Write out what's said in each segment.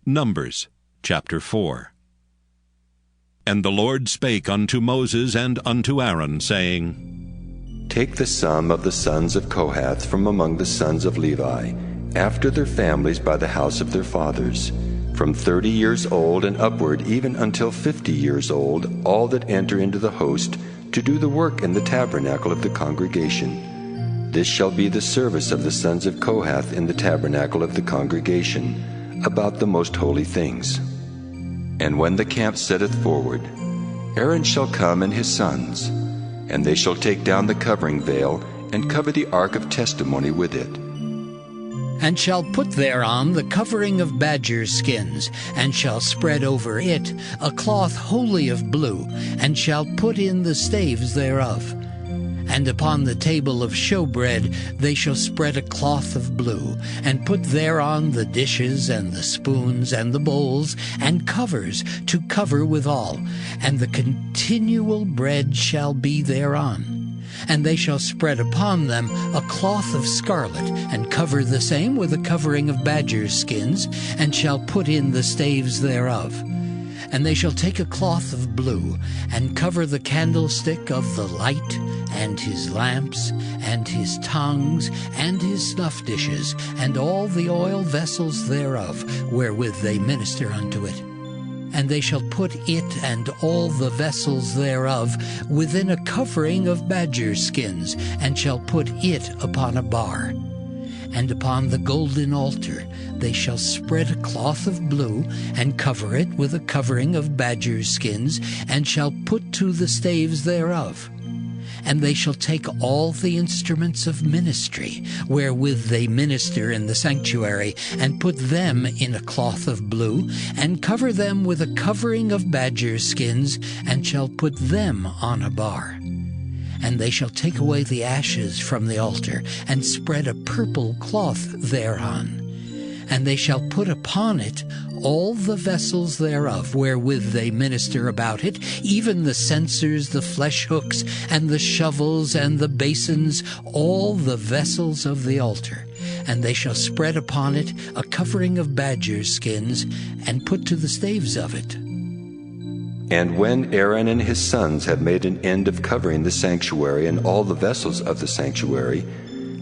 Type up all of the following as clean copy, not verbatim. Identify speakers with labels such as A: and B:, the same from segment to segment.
A: Numbers chapter 4. And the Lord spake unto Moses and unto Aaron, saying,
B: Take the sum of the sons of Kohath from among the sons of Levi, after their families by the house of their fathers, from 30 years old and upward, even until 50 years old, all that enter into the host, to do the work in the tabernacle of the congregation. This shall be the service of the sons of Kohath in the tabernacle of the congregation, about the most holy things. And when the camp setteth forward, Aaron shall come and his sons, and they shall take down the covering veil, and cover the ark of testimony with it.
C: And shall put thereon the covering of badgers' skins, and shall spread over it a cloth wholly of blue, and shall put in the staves thereof. And upon the table of showbread they shall spread a cloth of blue, and put thereon the dishes, and the spoons, and the bowls, and covers to cover withal, and the continual bread shall be thereon. And they shall spread upon them a cloth of scarlet, and cover the same with a covering of badgers' skins, and shall put in the staves thereof. And they shall take a cloth of blue, and cover the candlestick of the light, and his lamps, and his tongues, and his snuff dishes, and all the oil vessels thereof, wherewith they minister unto it. And they shall put it and all the vessels thereof within a covering of badgers' skins, and shall put it upon a bar. And upon the golden altar they shall spread a cloth of blue, and cover it with a covering of badgers' skins, and shall put to the staves thereof. And they shall take all the instruments of ministry, wherewith they minister in the sanctuary, and put them in a cloth of blue, and cover them with a covering of badgers' skins, and shall put them on a bar. And they shall take away the ashes from the altar, and spread a purple cloth thereon. And they shall put upon it all the vessels thereof, wherewith they minister about it, even the censers, the flesh hooks, and the shovels, and the basins, all the vessels of the altar. And they shall spread upon it a covering of badgers' skins, and put to the staves of it.
B: And when Aaron and his sons have made an end of covering the sanctuary and all the vessels of the sanctuary,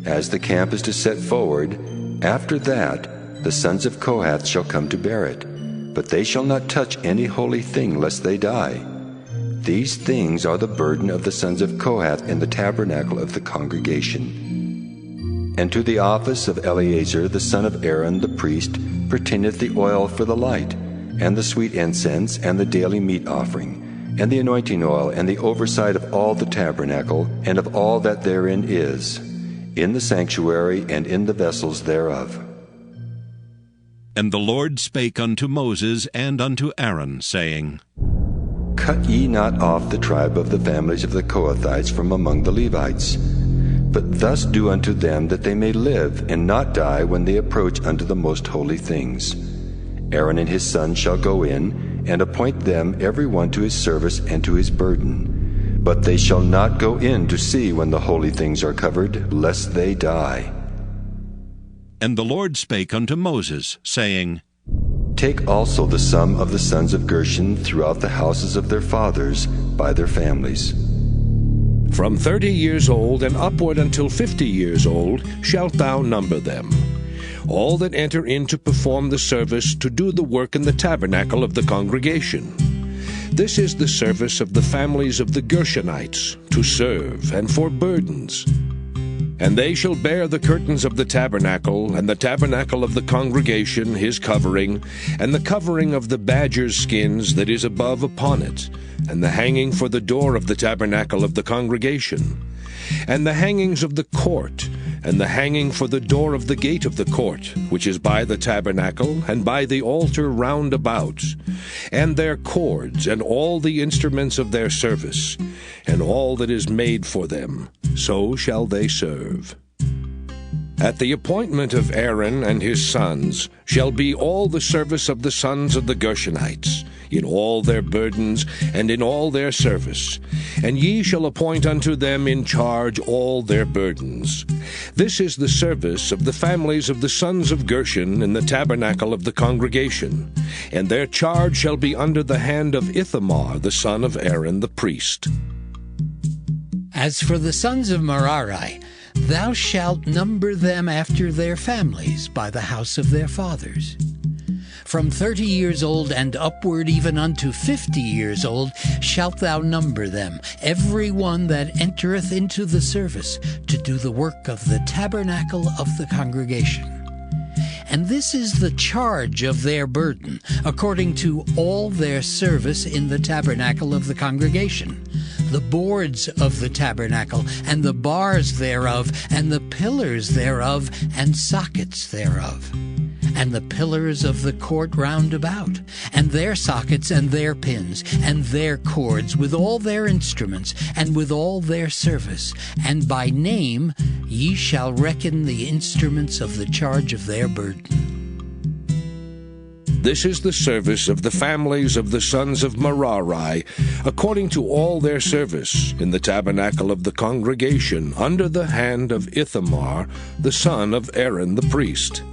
B: as the camp is to set forward, after that the sons of Kohath shall come to bear it, but they shall not touch any holy thing, lest they die. These things are the burden of the sons of Kohath in the tabernacle of the congregation. And to the office of Eleazar the son of Aaron the priest pertaineth the oil for the light, and the sweet incense, and the daily meat offering, and the anointing oil, and the oversight of all the tabernacle, and of all that therein is, in the sanctuary and in the vessels thereof.
A: And the Lord spake unto Moses and unto Aaron, saying,
B: Cut ye not off the tribe of the families of the Kohathites from among the Levites, but thus do unto them that they may live, and not die when they approach unto the most holy things. Aaron and his sons shall go in, and appoint them every one to his service and to his burden. But they shall not go in to see when the holy things are covered, lest they die.
A: And the Lord spake unto Moses, saying,
B: Take also the sum of the sons of Gershon throughout the houses of their fathers by their families.
D: From 30 years old and upward until 50 years old shalt thou number them. All that enter in to perform the service to do the work in the tabernacle of the congregation. This is the service of the families of the Gershonites, to serve and for burdens. And they shall bear the curtains of the tabernacle, and the tabernacle of the congregation his covering, and the covering of the badgers' skins that is above upon it, and the hanging for the door of the tabernacle of the congregation, and the hangings of the court, and the hanging for the door of the gate of the court, which is by the tabernacle, and by the altar round about, and their cords, and all the instruments of their service, and all that is made for them, so shall they serve. At the appointment of Aaron and his sons shall be all the service of the sons of the Gershonites, in all their burdens, and in all their service. And ye shall appoint unto them in charge all their burdens. This is the service of the families of the sons of Gershon in the tabernacle of the congregation. And their charge shall be under the hand of Ithamar the son of Aaron the priest.
C: As for the sons of Merari, thou shalt number them after their families by the house of their fathers. From 30 years old and upward even unto 50 years old shalt thou number them, every one that entereth into the service to do the work of the tabernacle of the congregation. And this is the charge of their burden, according to all their service in the tabernacle of the congregation, the boards of the tabernacle, and the bars thereof, and the pillars thereof, and sockets thereof, and the pillars of the court round about, and their sockets, and their pins, and their cords, with all their instruments, and with all their service. And by name ye shall reckon the instruments of the charge of their burden.
D: This is the service of the families of the sons of Merari, according to all their service, in the tabernacle of the congregation, under the hand of Ithamar, the son of Aaron the priest.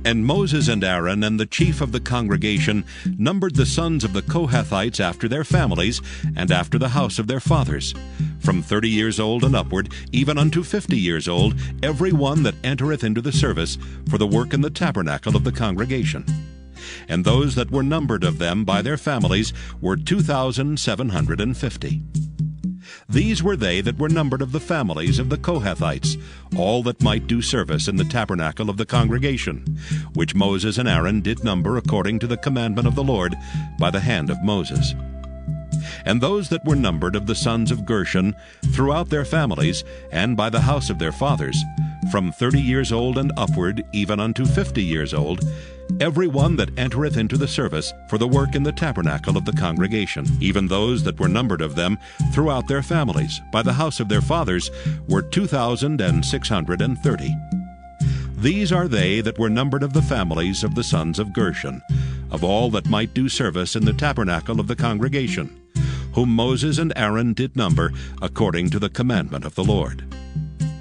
A: And Moses and Aaron and the chief of the congregation numbered the sons of the Kohathites after their families, and after the house of their fathers, from 30 years old and upward, even unto 50 years old, every one that entereth into the service for the work in the tabernacle of the congregation. And those that were numbered of them by their families were 2,750. These were they that were numbered of the families of the Kohathites, all that might do service in the tabernacle of the congregation, which Moses and Aaron did number according to the commandment of the Lord by the hand of Moses. And those that were numbered of the sons of Gershon throughout their families, and by the house of their fathers, from 30 years old and upward, even unto 50 years old, every one that entereth into the service for the work in the tabernacle of the congregation, even those that were numbered of them throughout their families, by the house of their fathers, were 2,630. These are they that were numbered of the families of the sons of Gershon, of all that might do service in the tabernacle of the congregation, whom Moses and Aaron did number according to the commandment of the Lord.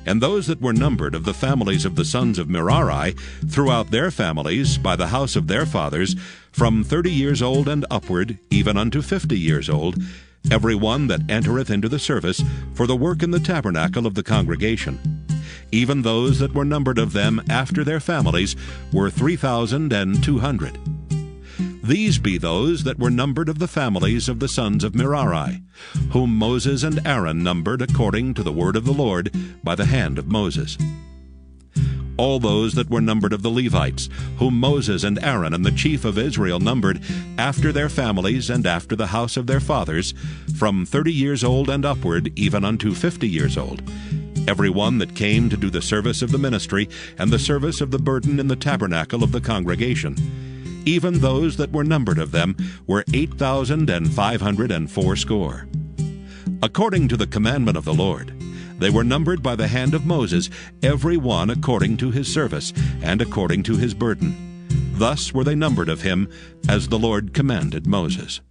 A: And those that were numbered of the families of the sons of Merari throughout their families by the house of their fathers, from 30 years old and upward, even unto 50 years old, every one that entereth into the service for the work in the tabernacle of the congregation. Even those that were numbered of them after their families were 3,200. These be those that were numbered of the families of the sons of Merari, whom Moses and Aaron numbered according to the word of the Lord by the hand of Moses. All those that were numbered of the Levites, whom Moses and Aaron and the chief of Israel numbered after their families and after the house of their fathers, from 30 years old and upward, even unto 50 years old, every one that came to do the service of the ministry and the service of the burden in the tabernacle of the congregation. Even those that were numbered of them were 8,580. According to the commandment of the Lord, they were numbered by the hand of Moses, every one according to his service, and according to his burden. Thus were they numbered of him, as the Lord commanded Moses.